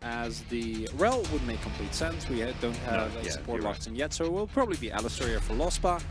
as the Rel would make complete sense. We don't have a support locked in yet, so it will probably be Alistar here for Lospa.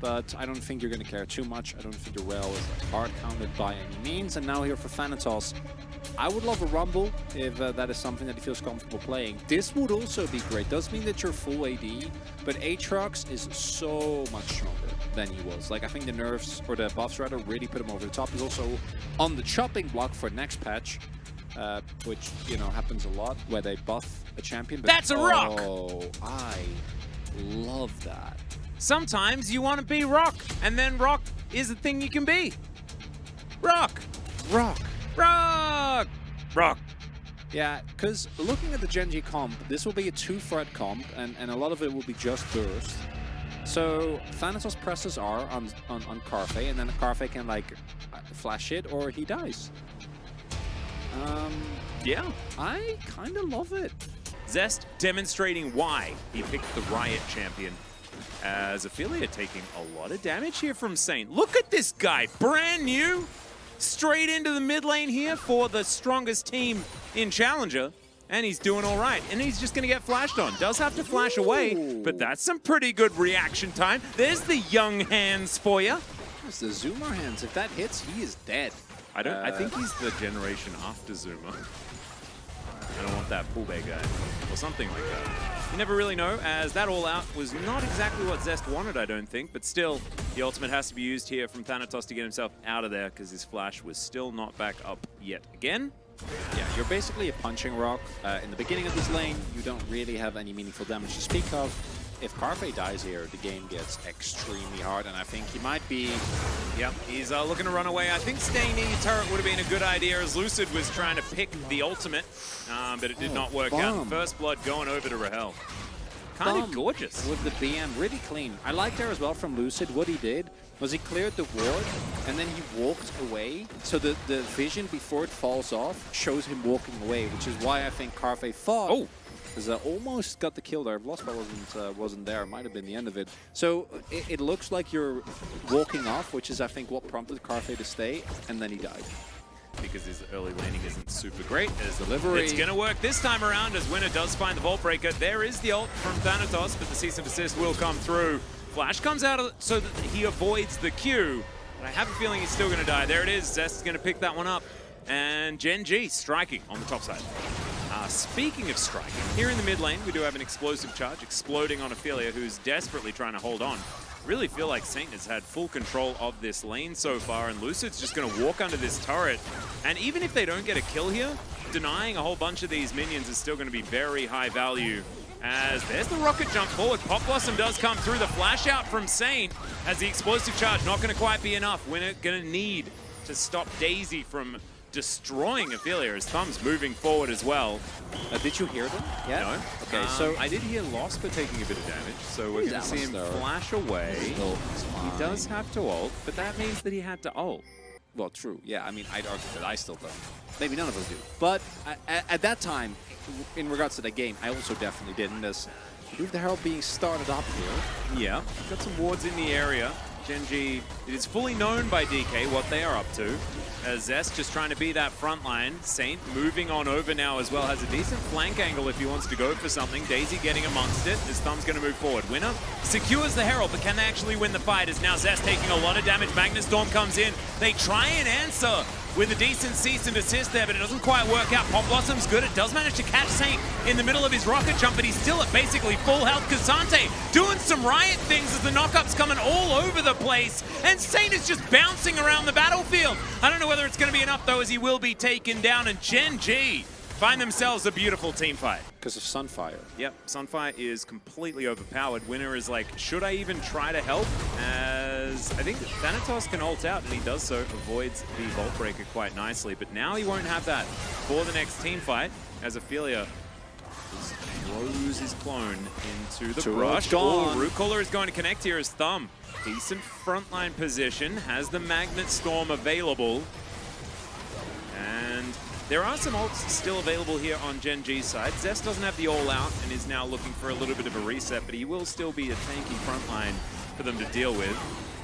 But I don't think you're going to care too much. I don't think the Rel is like hard counted by any means. And now here for Thanatos, I would love a Rumble if that is something that he feels comfortable playing. This would also be great. Does mean that you're full AD, but Aatrox is so much stronger than he was. Like, I think the nerfs, or the buffs rather, really put him over the top. He's also on the chopping block for next patch, which, you know, happens a lot where they buff a champion. But that's a rock! Oh, I love that. Sometimes you want to be rock, and then rock is the thing you can be. Rock! Rock! Rock! Rock! Yeah, because looking at the Gen.G comp, this will be a 2-threat comp, and a lot of it will be just burst. So Thanatos presses R on Carfe, and then Carfe can like flash it, or he dies. Yeah. I kind of love it. Zest demonstrating why he picked the Riot champion, as Ophelia taking a lot of damage here from Saint. Look at this guy, brand new, straight into the mid lane here for the strongest team in Challenger, and he's doing all right. And he's just gonna get flashed on. Does have to flash away, but that's some pretty good reaction time. There's the young hands for you. There's the Zoomer hands. If that hits, he is dead. I think he's the generation after Zoomer. I don't want that Poolbay guy, or something like that. You never really know, as that all-out was not exactly what Zest wanted, I don't think, but still, the ultimate has to be used here from Thanatos to get himself out of there, because his flash was still not back up yet again. Yeah, you're basically a punching rock. In the beginning of this lane, you don't really have any meaningful damage to speak of. If Carfe dies here, the game gets extremely hard, and I think he might be... Yep, he's looking to run away. I think staying near your turret would have been a good idea, as Lucid was trying to pick the ultimate, but it did not work out. First blood going over to Rahel. Kind of gorgeous. With the BM, really clean. I like there as well from Lucid. What he did was he cleared the ward, and then he walked away. So the vision before it falls off shows him walking away, which is why I think Carfe fought. Oh! Because almost got the kill there. If Lospa wasn't there, it might have been the end of it. So it looks like you're walking off, which is, I think, what prompted Carfe to stay, and then he died. Because his early laning isn't super great. As delivery. It's going to work this time around, as Winner does find the Vault Breaker. There is the ult from Thanatos, but the cease and desist will come through. Flash comes out so that he avoids the Q, but I have a feeling he's still going to die. There it is. Zest is going to pick that one up. And Gen.G striking on the top side. Speaking of striking, here in the mid lane, we do have an explosive charge exploding on Ophelia, who's desperately trying to hold on. Really feel like Saint has had full control of this lane so far, and Lucid's just going to walk under this turret. And even if they don't get a kill here, denying a whole bunch of these minions is still going to be very high value. As there's the rocket jump forward. Pop Blossom does come through. The flash out from Saint as the explosive charge not going to quite be enough. We're going to need to stop Daisy from destroying Ophelia. His thumb's moving forward as well. Did you hear them? Yeah. No. Okay, so I did hear Lospa taking a bit of damage, so we're going to see him flash away. He does have to ult, but that means that he had to ult. Well, true. Yeah, I mean, I'd argue that I still don't. Maybe none of us do. But at that time, in regards to that game, I also definitely didn't. As with the Herald being started up here. Yeah, got some wards in the area. Gen.G, it is fully known by DK what they are up to. As Zest just trying to be that front line. Saint moving on over now as well. Has a decent flank angle if he wants to go for something. Daisy getting amongst it. His thumb's going to move forward. Winner secures the Herald, but can they actually win the fight? As now Zest taking a lot of damage. Magnet Storm comes in. They try and answer with a decent cease and desist there, but it doesn't quite work out. Pop Blossom's good. It does manage to catch Saint in the middle of his rocket jump, but he's still at basically full health. Kazante doing some Riot things as the knockup's coming all over the place, and Saint is just bouncing around the battlefield. I don't know whether it's going to be enough, though, as he will be taken down, and Gen.G find themselves a beautiful team fight. Because of Sunfire. Yep, Sunfire is completely overpowered. Winner is like, should I even try to help? As I think Thanatos can ult out, and he does so, avoids the Vault Breaker quite nicely. But now he won't have that for the next team fight, as Ophelia throws his clone into the brush. Root Caller is going to connect here as Thumb. Decent frontline position, has the Magnet Storm available. And there are some ults still available here on Gen.G's side. Zest doesn't have the all-out and is now looking for a little bit of a reset, but he will still be a tanky frontline for them to deal with.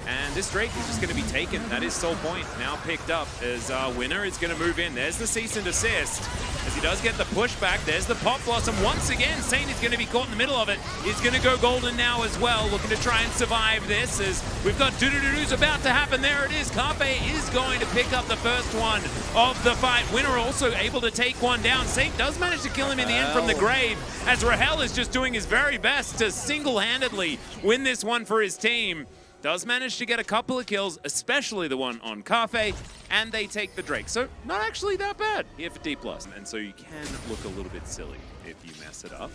And this Drake is just going to be taken. That is sole point now picked up as Winner is going to move in. There's the cease and desist. As he does get the pushback, there's the Pop Blossom. Once again, Saint is going to be caught in the middle of it. He's going to go golden now as well, looking to try and survive this as we've got doo-doo-doo-doos about to happen. There it is. Carpe is going to pick up the first one of the fight. Winner also able to take one down. Saint does manage to kill him in the end from the grave as Rahel is just doing his very best to single-handedly win this one for his team. Does manage to get a couple of kills, especially the one on Carfe, and they take the Drake. So not actually that bad here for D+. And so you can look a little bit silly if you mess it up.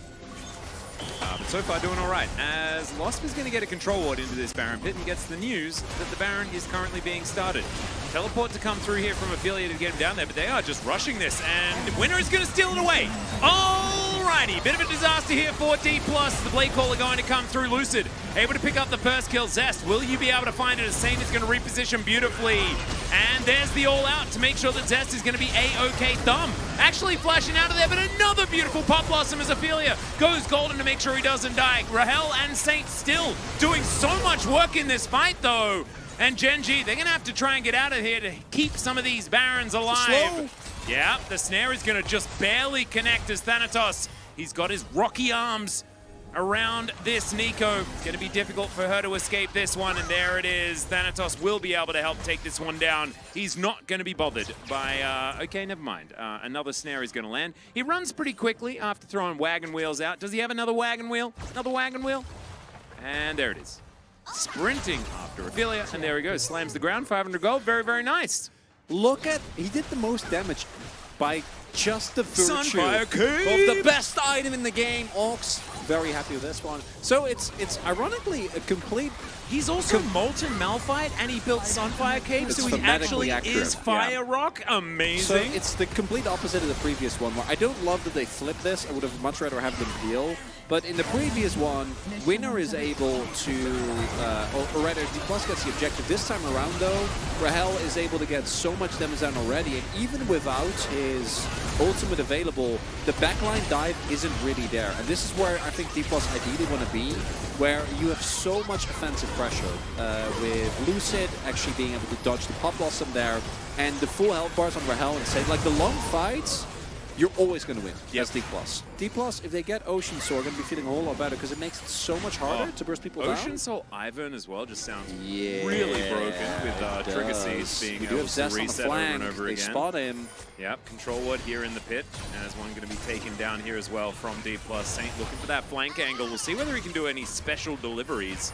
But so far doing all right, as Losp is going to get a control ward into this Baron pit and gets the news that the Baron is currently being started. Teleport to come through here from Ophelia to get him down there, but they are just rushing this, and Winner is going to steal it away. Alrighty, bit of a disaster here for D+. The Blade Caller going to come through. Lucid able to pick up the first kill. Zest, will you be able to find it as Saint is going to reposition beautifully? And there's the all-out to make sure that Zest is going to be A-OK. Thumb actually flashing out of there, but another beautiful Pop Blossom as Ophelia goes golden to make sure he doesn't die. Rahel and Saint still doing so much work in this fight, though. And Gen.G, they're going to have to try and get out of here to keep some of these Barons alive. Yeah, the snare is going to just barely connect as Thanatos. He's got his rocky arms around this Nico. It's going to be difficult for her to escape this one, and there it is. Thanatos will be able to help take this one down. He's not going to be bothered by, okay, never mind. Another snare is going to land. He runs pretty quickly after throwing wagon wheels out. Does he have another wagon wheel? Another wagon wheel? And there it is. Sprinting after Ophelia, and there he goes. Slams the ground, 500 gold. Very, very nice. Look at, he did the most damage by just the virtue Sunfire of the best item in the game. Ox, very happy with this one. So it's ironically a complete... He's also Molten Malphite, and he built Sunfire Cave, so he actually is Fire Rock. Amazing. So it's the complete opposite of the previous one, where I don't love that they flipped this. I would have much rather have them heal. But in the previous one, Winner is able to, or rather, D+ gets the objective. This time around, though, Rahel is able to get so much damage down already, and even without his ultimate available, the backline dive isn't really there. And this is where I think D+ ideally want to be, where you have so much offensive pressure, with Lucid actually being able to dodge the Pop Blossom there, and the full health bars on Rahel and say, like the long fights, you're always going to win as D+. D+, if they get Ocean Soul, are going to be feeling a whole lot better because it makes it so much harder to burst people down. Ocean Soul Ivern as well just sounds really broken with Trigger Seeds being able to reset over and over again. They spot him. Yep, control ward here in the pit, as one going to be taken down here as well from D+. Saint looking for that flank angle. We'll see whether he can do any special deliveries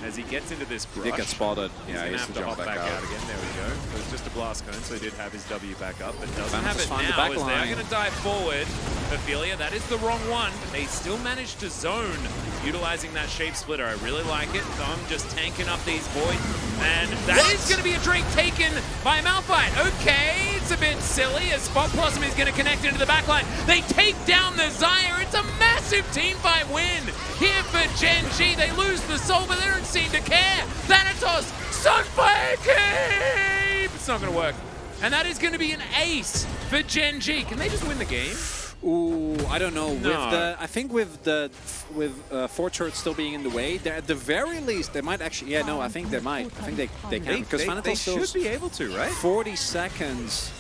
as he gets into this brush. He gets spotted. Yeah, he's going to have to hop back out again. There we go. It was just a blast cone, so he did have his W back up, but doesn't have it now as they're going to dive forward. Ophelia, that is the wrong one, but they still managed to zone utilizing that shape splitter. I really like it. Thumb just tanking up these boys. And that is going to be a Drake taken by Malphite. Okay, it's a bit silly as Pop Blossom is going to connect into the backline. They take down the Zyre. It's a massive team fight win here for Gen.G. They lose the soul, but they don't seem to care. Thanatos, Sunfire Cave! It's not going to work. And that is going to be an ace for Gen.G. Can they just win the game? Ooh, I don't know. No. With the, I think with 4 turrets still being in the way, at the very least they might actually. Yeah, no, I think they might. I think they can because they should be able to, right? 40 seconds.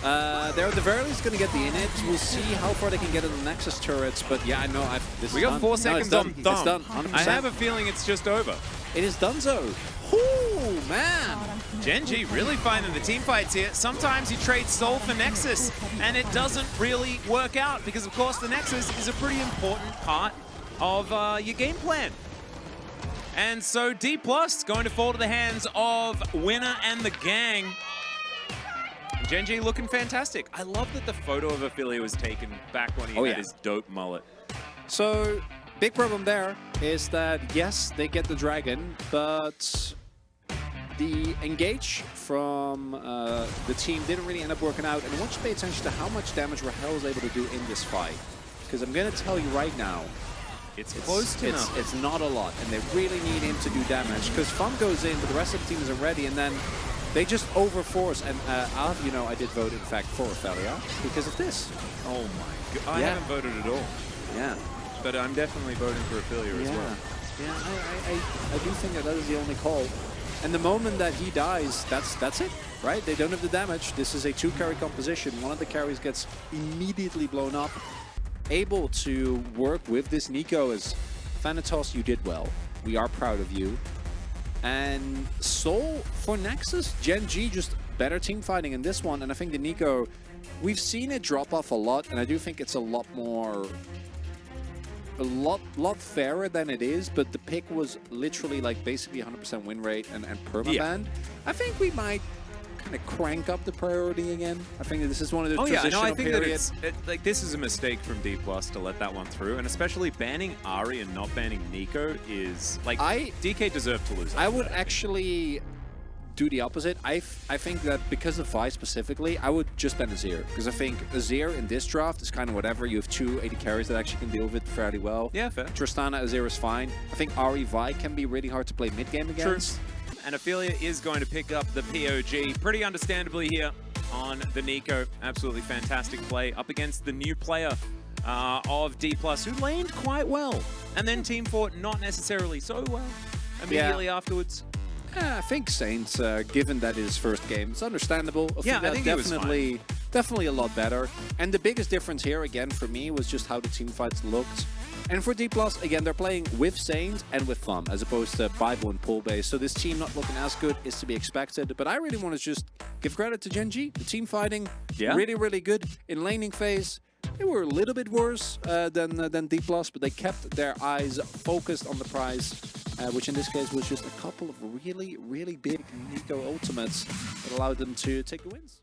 They're at the very least going to get the init. We'll see how far they can get in the Nexus turrets. But yeah, I know. We got 4 seconds on Thumb. It's done. 100%. I have a feeling it's just over. It is done so. Ooh, man. Gen.G really finding the team fights here. Sometimes you trade Soul for Nexus, and it doesn't really work out because, of course, the Nexus is a pretty important part of your game plan. And so D+ going to fall to the hands of Winner and the gang. Gen.G looking fantastic. I love that the photo of Ophelia was taken back when he had his dope mullet. So, big problem there is that, yes, they get the dragon, but the engage from the team didn't really end up working out. And I want you to pay attention to how much damage Rahel is able to do in this fight. Because I'm going to tell you right now, it's close to enough. It's not a lot, and they really need him to do damage. Because Fun goes in, but the rest of the team isn't ready, and then they just overforce. And you know, I did vote, in fact, for Ophelia because of this. Oh my god. I haven't voted at all. Yeah. But I'm definitely voting for Ophelia as well. Yeah, I do think that is the only call. And the moment that he dies, that's it, right? They don't have the damage. This is a 2-carry composition. One of the carries gets immediately blown up. Able to work with this Nico is, Thanatos, you did well. We are proud of you. And Soul for Nexus, Gen.G just better team fighting in this one. And I think the Nico, we've seen it drop off a lot, and I do think it's a lot fairer than it is, but the pick was literally like basically 100% win rate and permaban. I think we might kind of crank up the priority again. I think that this is one of the transitional periods. Like this is a mistake from D+ to let that one through, and especially banning Ahri and not banning Nico is like DK deserved to lose. I would actually do the opposite. I think that because of Vi specifically, I would just ban Azir, because I think Azir in this draft is kind of whatever. You have 2 AD carries that actually can deal with it fairly well. Yeah, fair. Tristana, Azir is fine. I think Ahri, Vi can be really hard to play mid-game against. True. And Ophelia is going to pick up the POG pretty understandably here on the Nico. Absolutely fantastic play up against the new player of D+, who laned quite well. And then Team fought not necessarily so well immediately afterwards. I think Saints, given that his first game, it's understandable. I think definitely a lot better. And the biggest difference here, again, for me, was just how the team fights looked. And for D+, again, they're playing with Saint and with Thumb, as opposed to Bible and pull base. So this team not looking as good is to be expected. But I really want to just give credit to Gen.G. The team fighting, really, really good. In laning phase, they were a little bit worse than D+, but they kept their eyes focused on the prize, which in this case was just a couple of really, really big Nico ultimates that allowed them to take the wins.